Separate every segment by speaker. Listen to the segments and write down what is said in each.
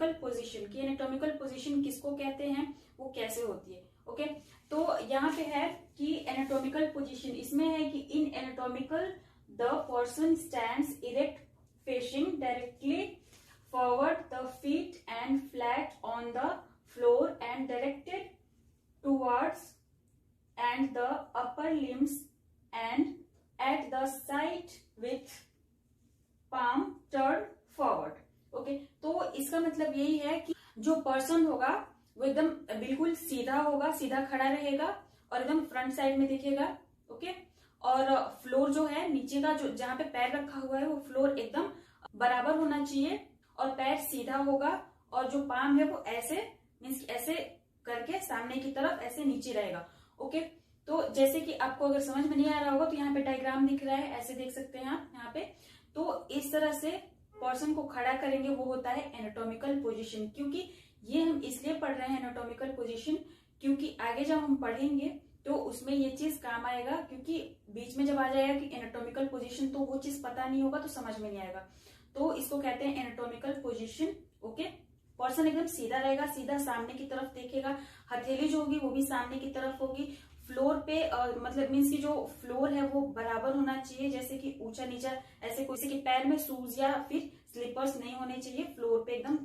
Speaker 1: Anatomical position की anatomical position किसको कहते हैं, वो कैसे होती है। ओके, तो यहाँ पे है कि एनाटॉमिकल पोजीशन, इसमें है कि in anatomical the person stands erect facing directly forward, the feet and flat on the floor and directed towards and the upper limbs and at the side with palm turned forward। Okay, तो इसका मतलब यही है कि जो person होगा वो एकदम बिल्कुल सीधा होगा, सीधा खड़ा रहेगा और एकदम फ्रंट साइड में दिखेगा। ओके, और फ्लोर जो है नीचे का जो जहां पे पैर रखा हुआ है वो फ्लोर एकदम बराबर होना चाहिए और पैर सीधा होगा और जो पाम है वो ऐसे मीन्स ऐसे करके सामने की तरफ ऐसे नीचे रहेगा। ओके, तो जैसे कि आपको अगर समझ में नहीं आ रहा होगा तो यहाँ पे डायग्राम दिख रहा है, ऐसे देख सकते हैं आप यहाँ पे। तो इस तरह से पर्सन को खड़ा करेंगे, वो होता है एनाटॉमिकल पोजीशन। क्योंकि ये हम इसलिए पढ़ रहे हैं एनाटॉमिकल पोजीशन क्योंकि आगे जब हम पढ़ेंगे तो उसमें ये चीज काम आएगा, क्योंकि बीच में जब आ जाएगा कि एनाटॉमिकल पोजीशन तो वो चीज पता नहीं होगा तो समझ में नहीं आएगा। तो इसको कहते हैं एनाटॉमिकल पोजीशन। ओके, पर्सन एकदम सीधा रहेगा, सीधा सामने की तरफ देखेगा, हथेली जो होगी वो भी सामने की तरफ होगी। फ्लोर पे मतलब मीन्स की जो फ्लोर है वो बराबर होना चाहिए, जैसे कि ऊंचा नीचा ऐसे किसी के पैर में शूज या फिर स्लीपर्स नहीं होने चाहिए। फ्लोर पे एकदम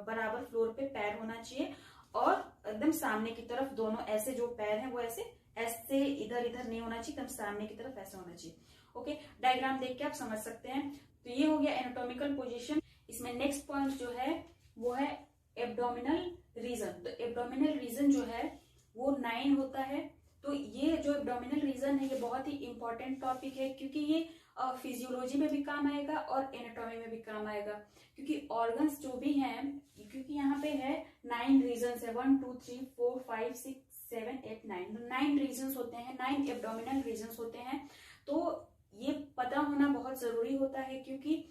Speaker 1: बराबर फ्लोर पे पैर होना चाहिए और एकदम सामने की तरफ दोनों ऐसे जो पैर हैं वो ऐसे ऐसे इधर इधर नहीं होना चाहिए, एकदम सामने की तरफ ऐसे होना चाहिए। ओके, डायग्राम देख के आप समझ सकते हैं। तो ये हो गया एनाटॉमिकल पोजीशन। इसमें नेक्स्ट पॉइंट जो है वो है एब्डोमिनल रीजन। तो एब्डोमिनल रीजन जो है वो 9 होता है। तो ये जो एब्डोमिनल रीजन है ये बहुत ही इंपॉर्टेंट टॉपिक है, क्योंकि ये फिजियोलॉजी में भी काम आएगा और एनाटॉमी में भी काम आएगा। क्योंकि ऑर्गन्स जो भी हैं, क्योंकि यहाँ पे है 9 रीजन्स है, 1 2 3 4 5 6 7 8 9, 9 रीजन्स होते हैं, 9 एब्डोमिनल रीजन्स होते हैं। तो ये पता होना बहुत जरूरी होता है, क्योंकि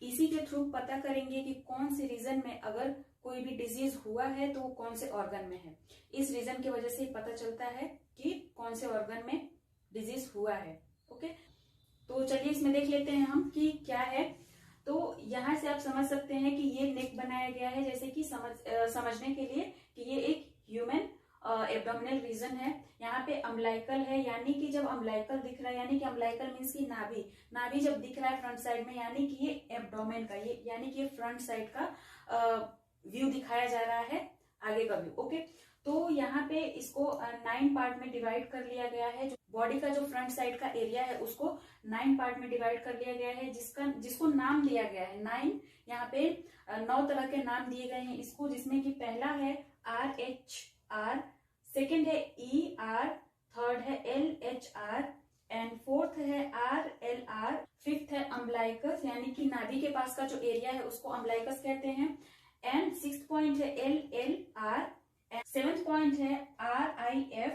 Speaker 1: इसी के थ्रू पता करेंगे कि कौन से रीजन में अगर कोई भी डिजीज हुआ है तो वो कौन से ऑर्गन में है। इस रीजन की वजह से ही पता चलता है कि कौन से ऑर्गन में डिजीज हुआ है। ओके, तो चलिए इसमें देख लेते हैं हम कि क्या है। तो यहाँ से आप समझ सकते हैं कि ये नेक बनाया गया है जैसे कि समझने के लिए कि ये एक ह्यूमन एब्डोमिनल रीजन है। यहाँ पे अम्बलाइकल है, यानी कि जब अम्बलाइकल दिख रहा है, यानी कि अम्बलाइकल मीन्स की नाभि, नाभि जब दिख रहा है फ्रंट साइड में, यानी कि ये एब्डोमेन का ये यानी कि ये फ्रंट साइड का व्यू दिखाया जा रहा है, आगे का व्यू। ओके, तो यहाँ पे इसको 9 पार्ट में डिवाइड कर लिया गया है। बॉडी का जो फ्रंट साइड का एरिया है उसको 9 पार्ट में डिवाइड कर लिया गया है, जिसको नाम दिया गया है 9। यहाँ पे 9 तरह के नाम दिए गए हैं इसको, जिसमें कि पहला है RHR, सेकेंड है ER, थर्ड है LHR एंड फोर्थ है RLR, फिफ्थ है अम्बलाइकस यानी कि नाभि के पास का जो एरिया है उसको अम्बलाइकस कहते हैं, एंड 6th पॉइंट है LLR, 7th पॉइंट है RIF,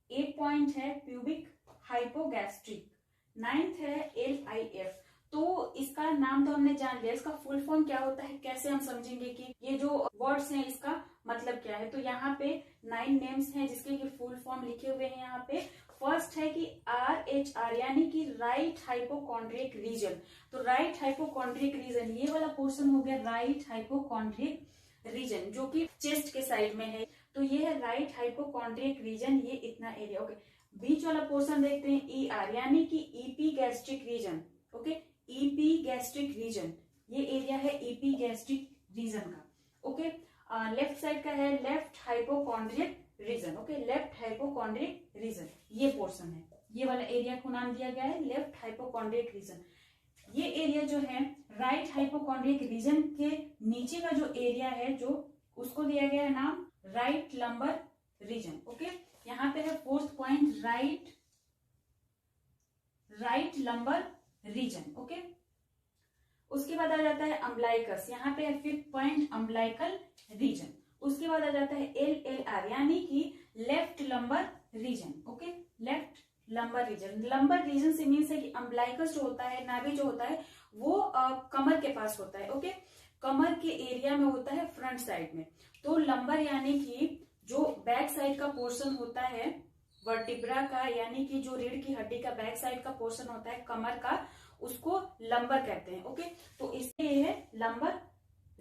Speaker 1: 8th पॉइंट है प्यूबिक हाइपोगैस्ट्रिक, 9th है LIF। तो इसका नाम तो हमने जान लिया, इसका फुल फॉर्म क्या होता है, कैसे हम समझेंगे कि ये जो वर्ड्स हैं इसका मतलब क्या है। तो यहाँ पे 9 नेम्स हैं जिसके ये फुल फॉर्म लिखे हुए हैं यहाँ पे। फर्स्ट है कि RHR यानी कि राइट हाइपोकॉन्ड्रिक रीजन। तो राइट हाइपोकॉन्ड्रिक रीजन ये वाला पोर्शन हो गया राइट हाइपोकॉन्ड्रिक रीजन, जो कि चेस्ट के साइड में है। तो ये है राइट हाइपोकॉन्ड्रिक रीजन, ये इतना एरिया। ओके, बीच वाला पोर्शन देखते हैं ER यानी कि epigastric region. Okay, epigastric region, ये एरिया है ईपीगैस्ट्रिक रीजन का। ओके, लेफ्ट साइड का है left hypochondriac region. Okay, left hypochondriac region ये पोर्शन है, ये वाला एरिया को नाम दिया गया है लेफ्ट हाइपोकॉन्ड्रिक रीजन। ये एरिया जो है राइट हाइपोकॉन्ड्रिक रीजन के नीचे का जो एरिया है जो उसको दिया गया है नाम राइट लंबर रीजन। ओके, यहाँ पे है 4th point right lumbar region. Okay, उसके बाद आ जाता है अम्बलाइकस, यहाँ पे है 5th पॉइंट अम्बलाइकल रीजन। उसके बाद आ जाता है LLR यानी कि left lumbar region. Okay, left lumbar reason, lumbar region से मीन्स है कि अम्बलाइकस जो होता है, नाभि जो होता है वो कमर के पास होता है। ओके, कमर के एरिया में होता है फ्रंट साइड में। तो लंबर यानी कि जो बैक साइड का पोर्शन होता है वर्टिब्रा का, यानी कि जो रीढ़ की हड्डी का बैक साइड का पोर्शन होता है कमर का, उसको लंबर कहते हैं। ओके, तो इसलिए ये है lumbar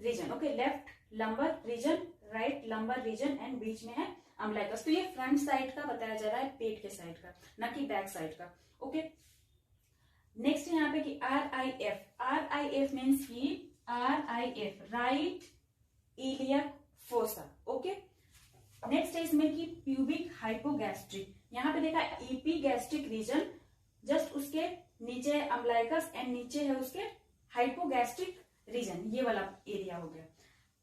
Speaker 1: region. Okay, left lumbar region, right lumbar region and बीच में है अम्बलाइकस। तो ये फ्रंट साइड का बताया जा रहा है, पेट के साइड का, ना कि बैक साइड का। ओके, नेक्स्ट है यहाँ पे कि RIF। RIF मीन्स की RIF right iliac fossa. Okay, next है इसमें कि प्यूबिक हाइपोगैस्ट्रिक। यहाँ पे देखा एपीगैस्ट्रिक रीजन, जस्ट उसके नीचे है अम्बलाइकस एंड नीचे है उसके हाइपोगैस्ट्रिक रीजन, ये वाला एरिया हो गया।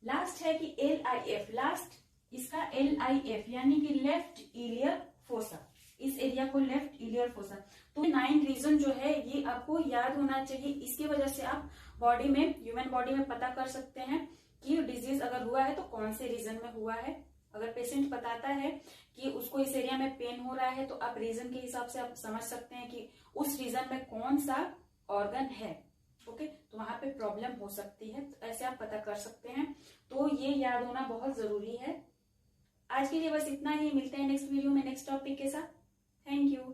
Speaker 1: लास्ट है कि LIF, लास्ट इसका LIF यानी कि लेफ्ट इलियर फोसा, इस एरिया को लेफ्ट इलियर फोसा। तो 9 रीजन जो है ये आपको याद होना चाहिए। इसकी वजह से आप बॉडी में, ह्यूमन बॉडी में पता कर सकते हैं कि डिजीज अगर हुआ है तो कौन से रीजन में हुआ है। अगर पेशेंट बताता है कि उसको इस एरिया में पेन हो रहा है तो आप रीजन के हिसाब से आप समझ सकते हैं कि उस रीजन में कौन सा ऑर्गन है। ओके, तो वहां पे प्रॉब्लम हो सकती है, तो ऐसे आप पता कर सकते हैं। तो ये याद होना बहुत जरूरी है। आज के लिए बस इतना ही, मिलते हैं नेक्स्ट वीडियो में नेक्स्ट टॉपिक के साथ। Thank you.